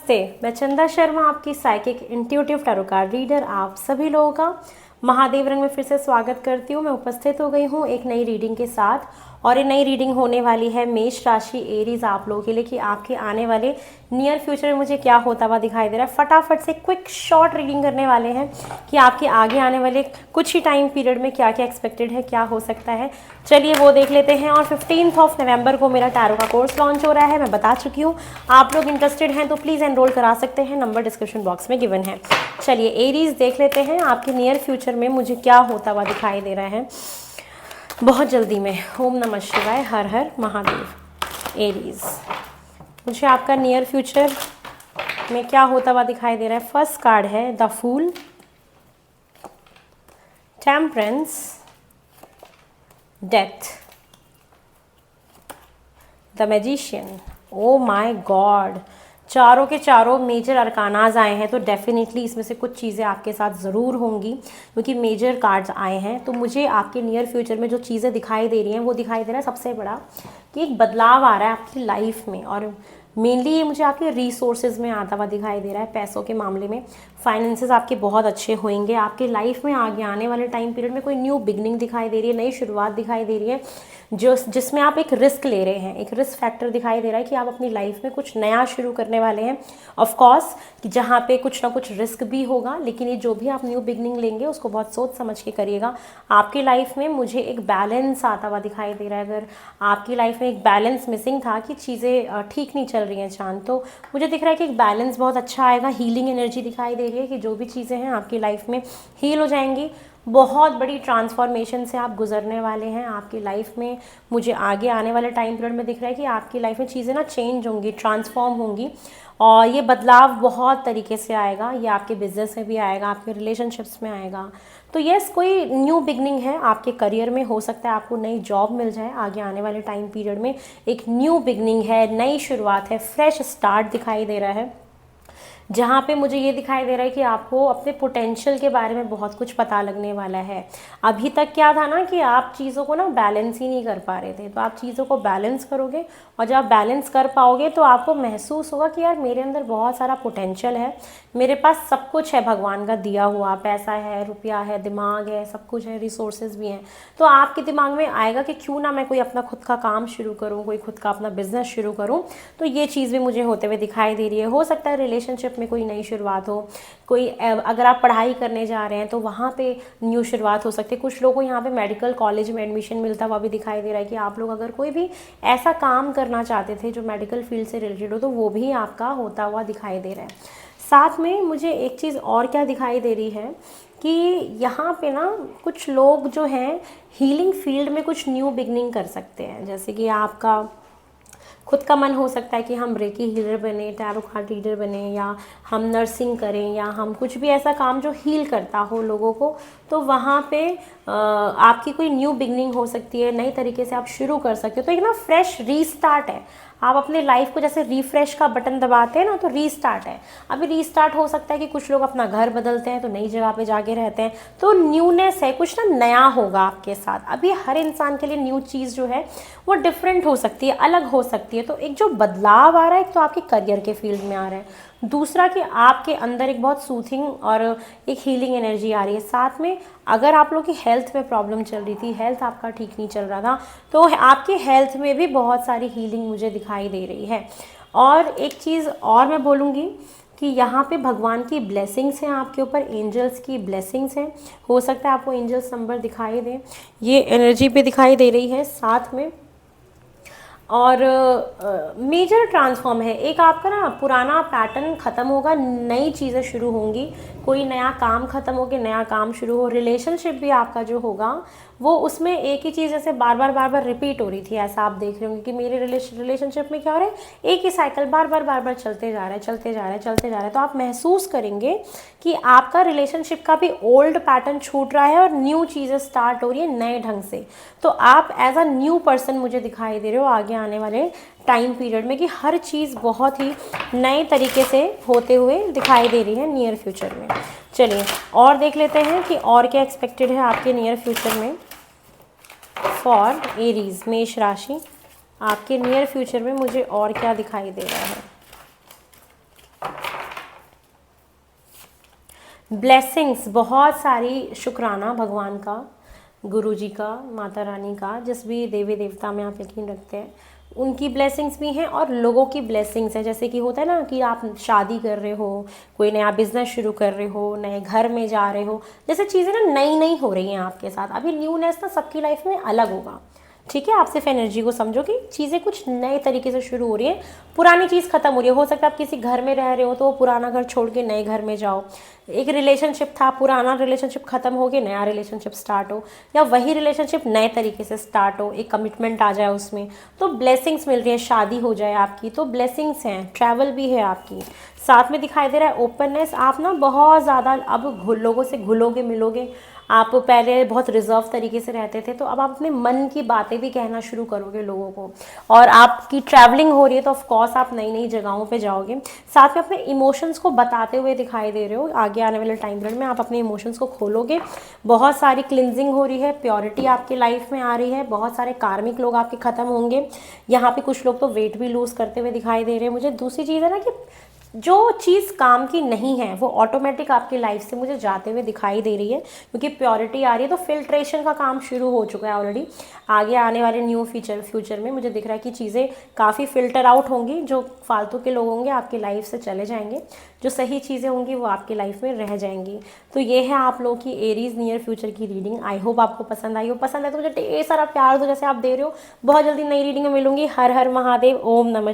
नमस्ते, मैं चंदा शर्मा, आपकी psychic intuitive tarot card reader. आप सभी लोगों का महादेव रंग में फिर से स्वागत करती हूँ। मैं उपस्थित हो गई हूँ एक नई रीडिंग के साथ, और ये नई रीडिंग होने वाली है मेष राशि एरीज आप लोगों के लिए कि आपके आने वाले नियर फ्यूचर में मुझे क्या होता हुआ दिखाई दे रहा है। फटाफट से क्विक शॉर्ट रीडिंग करने वाले हैं कि आपके आगे आने वाले कुछ ही टाइम पीरियड में क्या क्या एक्सपेक्टेड है, क्या हो सकता है। चलिए वो देख लेते हैं। और 15 नवंबर को मेरा टैरो का कोर्स लॉन्च हो रहा है, मैं बता चुकी हूँ। आप लोग इंटरेस्टेड हैं तो प्लीज़ एनरोल करा सकते हैं, नंबर डिस्क्रिप्शन बॉक्स में गिवन है। चलिए एरीज देख लेते हैं आपके नियर फ्यूचर में मुझे क्या होता हुआ दिखाई दे रहा है बहुत जल्दी में। ओम नमः शिवाय, हर हर महादेव। एरीज, मुझे आपका नियर फ्यूचर में क्या होता हुआ दिखाई दे रहा है। फर्स्ट कार्ड है the fool, temperance, death, the magician. Oh my god, चारों के चारों मेजर अरकानाज आए हैं, तो डेफिनेटली इसमें से कुछ चीज़ें आपके साथ ज़रूर होंगी क्योंकि मेजर कार्ड्स आए हैं। तो मुझे आपके नियर फ्यूचर में जो चीज़ें दिखाई दे रही हैं वो दिखाई दे रहा है सबसे बड़ा कि एक बदलाव आ रहा है आपकी लाइफ में, और मेनली ये मुझे आपके रिसोर्सेज में आता हुआ दिखाई दे रहा है। पैसों के मामले में फाइनेंसेस आपके बहुत अच्छे होंगे। आपके लाइफ में आगे आने वाले टाइम पीरियड में कोई न्यू बिगनिंग दिखाई दे रही है, नई शुरुआत दिखाई दे रही है जिसमें आप एक रिस्क ले रहे हैं। एक रिस्क फैक्टर दिखाई दे रहा है कि आप अपनी लाइफ में कुछ नया शुरू करने वाले हैं। ऑफ कोर्स कि जहाँ पे कुछ ना कुछ रिस्क भी होगा, लेकिन ये जो भी आप न्यू बिगनिंग लेंगे उसको बहुत सोच समझ के करिएगा। आपकी लाइफ में मुझे एक बैलेंस आता हुआ दिखाई दे रहा है। अगर आपकी लाइफ में एक बैलेंस मिसिंग था कि चीज़ें ठीक नहीं चल रही हैं चांद, तो मुझे दिख रहा है कि एक बैलेंस बहुत अच्छा आएगा। हीलिंग एनर्जी दिखाई दे रही है कि जो भी चीज़ें हैं आपकी लाइफ में हील हो जाएंगी। बहुत बड़ी ट्रांसफॉर्मेशन से आप गुजरने वाले हैं आपकी लाइफ में। मुझे आगे आने वाले टाइम पीरियड में दिख रहा है कि आपकी लाइफ में चीज़ें ना चेंज होंगी, ट्रांसफॉर्म होंगी, और ये बदलाव बहुत तरीके से आएगा। ये आपके बिजनेस में भी आएगा, आपके रिलेशनशिप्स में आएगा। तो यस, कोई न्यू बिगनिंग है आपके करियर में। हो सकता है आपको नई जॉब मिल जाए आगे आने वाले टाइम पीरियड में। एक न्यू बिगनिंग है, नई शुरुआत है, फ्रेश स्टार्ट दिखाई दे रहा है, जहाँ पे मुझे ये दिखाई दे रहा है कि आपको अपने पोटेंशियल के बारे में बहुत कुछ पता लगने वाला है। अभी तक क्या था ना कि आप चीज़ों को ना बैलेंस ही नहीं कर पा रहे थे, तो आप चीज़ों को बैलेंस करोगे, और जब आप बैलेंस कर पाओगे तो आपको महसूस होगा कि यार मेरे अंदर बहुत सारा पोटेंशियल है, मेरे पास सब कुछ है भगवान का दिया हुआ। पैसा है, रुपया है, दिमाग है, सब कुछ है, रिसोर्सेज भी हैं। तो आपके दिमाग में आएगा कि क्यों ना मैं कोई अपना खुद का काम शुरू करूँ, कोई खुद का अपना बिजनेस शुरू करूँ। तो ये चीज़ भी मुझे होते हुए दिखाई दे रही है। हो सकता है रिलेशनशिप में कोई नई शुरुआत हो, कोई अगर आप पढ़ाई करने जा रहे हैं तो वहाँ पे न्यू शुरुआत हो सकती है। कुछ लोगों को यहाँ पे मेडिकल कॉलेज में एडमिशन मिलता हुआ भी दिखाई दे रहा है कि आप लोग अगर कोई भी ऐसा काम करना चाहते थे जो मेडिकल फील्ड से रिलेटेड हो, तो वो भी आपका होता हुआ दिखाई दे रहा है। साथ में मुझे एक चीज़ और क्या दिखाई दे रही है कि यहाँ पे ना कुछ लोग जो हैं हीलिंग फील्ड में कुछ न्यू बिगनिंग कर सकते हैं। जैसे कि आपका खुद का मन हो सकता है कि हम रेकी हीलर बने, टैरो कार्ड रीडर बने, या हम नर्सिंग करें, या हम कुछ भी ऐसा काम जो हील करता हो लोगों को। तो वहाँ पे आपकी कोई न्यू बिगनिंग हो सकती है, नई तरीके से आप शुरू कर सकते हो। तो एक ना फ्रेश रीस्टार्ट है। आप अपने लाइफ को जैसे रिफ्रेश का बटन दबाते हैं ना, तो रीस्टार्ट है। अभी रीस्टार्ट हो सकता है कि कुछ लोग अपना घर बदलते हैं तो नई जगह पे जाके रहते हैं, तो न्यूनेस है, कुछ ना नया होगा आपके साथ। अभी हर इंसान के लिए न्यू चीज़ जो है वो डिफरेंट हो सकती है, अलग हो सकती है। तो एक जो बदलाव आ रहा है, एक तो आपके करियर के फील्ड में आ रहा है, दूसरा कि आपके अंदर एक बहुत सूथिंग और एक हीलिंग एनर्जी आ रही है। साथ में अगर आप लोग की हेल्थ में प्रॉब्लम चल रही थी, हेल्थ आपका ठीक नहीं चल रहा था, तो आपकी हेल्थ में भी बहुत सारी हीलिंग मुझे दिखाई दे रही है। और एक चीज़ और मैं बोलूँगी कि यहाँ पे भगवान की ब्लेसिंग्स हैं आपके ऊपर, एंजल्स की ब्लेसिंग्स हैं। हो सकता है आपको एंजल्स नंबर दिखाई दें, ये एनर्जी पे दिखाई दे रही है साथ में। और मेजर ट्रांसफॉर्म है। एक आपका ना पुराना पैटर्न ख़त्म होगा, नई चीज़ें शुरू होंगी, कोई नया काम ख़त्म हो के नया काम शुरू हो। रिलेशनशिप भी आपका जो होगा वो उसमें एक ही चीज़ जैसे बार बार रिपीट हो रही थी, ऐसा आप देख रहे होंगे कि मेरे रिलेशनशिप में क्या हो रहा है, एक ही साइकिल बार बार चलते जा रहा है, चलते जा रहा है। तो आप महसूस करेंगे कि आपका रिलेशनशिप का भी ओल्ड पैटर्न छूट रहा है और न्यू चीज़ें स्टार्ट हो रही है नए ढंग से। तो आप एज अ न्यू पर्सन मुझे दिखाई दे रहे हो आगे आने वाले टाइम पीरियड में, कि हर चीज़ बहुत ही नए तरीके से होते हुए दिखाई दे रही है नियर फ्यूचर में। चलिए और देख लेते हैं कि और क्या एक्सपेक्टेड है आपके नियर फ्यूचर में फॉर एरीज, मेष राशि। आपके नियर फ्यूचर में मुझे और क्या दिखाई दे रहा है। ब्लेसिंग्स, बहुत सारी शुक्राना भगवान का, गुरु जी का, माता रानी का, जिस भी देवी देवता में आप यकीन रखते हैं उनकी ब्लेसिंग्स भी हैं और लोगों की ब्लेसिंग्स हैं। जैसे कि होता है ना कि आप शादी कर रहे हो, कोई नया बिजनेस शुरू कर रहे हो, नए घर में जा रहे हो, जैसे चीज़ें ना नई नई हो रही हैं आपके साथ। अभी न्यूनेस ना सबकी लाइफ में अलग होगा, ठीक है। आप सिर्फ एनर्जी को समझो कि चीज़ें कुछ नए तरीके से शुरू हो रही है, पुरानी चीज़ खत्म हो रही है। हो सकता है आप किसी घर में रह रहे हो तो वो पुराना घर छोड़ के नए घर में जाओ, एक रिलेशनशिप था, पुराना रिलेशनशिप खत्म हो गया, नया रिलेशनशिप स्टार्ट हो, या वही रिलेशनशिप नए तरीके से स्टार्ट हो, एक कमिटमेंट आ जाए उसमें, तो ब्लेसिंग्स मिल रही है। शादी हो जाए आपकी तो ब्लेसिंग्स हैं, ट्रैवल भी है आपकी, साथ में दिखाई दे रहा है ओपननेस। आप ना बहुत ज़्यादा अब लोगों से घुलोगे मिलोगे। आप पहले बहुत रिजर्व तरीके से रहते थे, तो अब आप अपने मन की बातें भी कहना शुरू करोगे लोगों को। और आपकी ट्रैवलिंग हो रही है तो ऑफ कोर्स आप नई नई जगहों पे जाओगे, साथ में अपने इमोशंस को बताते हुए दिखाई दे रहे हो। आगे आने वाले टाइम पीरियड में आप अपने इमोशंस को खोलोगे, बहुत सारी क्लिनजिंग हो रही है, प्योरिटी आपकी लाइफ में आ रही है, बहुत सारे कार्मिक लोग आपके खत्म होंगे। यहाँ पे कुछ लोग तो वेट भी लूज करते हुए दिखाई दे रहे हैं मुझे। दूसरी चीज़ है ना कि जो चीज़ काम की नहीं है वो ऑटोमेटिक आपकी लाइफ से मुझे जाते हुए दिखाई दे रही है, क्योंकि प्योरिटी आ रही है। तो फिल्ट्रेशन का काम शुरू हो चुका है ऑलरेडी। आगे आने वाले न्यू फ्यूचर में मुझे दिख रहा है कि चीज़ें काफ़ी फिल्टर आउट होंगी, जो फालतू के लोग होंगे आपकी लाइफ से चले जाएंगे, जो सही चीज़ें होंगी वो आपकी लाइफ में रह जाएंगी। तो ये है आप लोगों की एरीज नियर फ्यूचर की रीडिंग। आई होप आपको पसंद आई हो। पसंद है तो मुझे ढेर सारा प्यार दो जैसे आप दे रहे हो। बहुत जल्दी नई रीडिंग में मिलूंगी। हर हर महादेव, ओम नमः।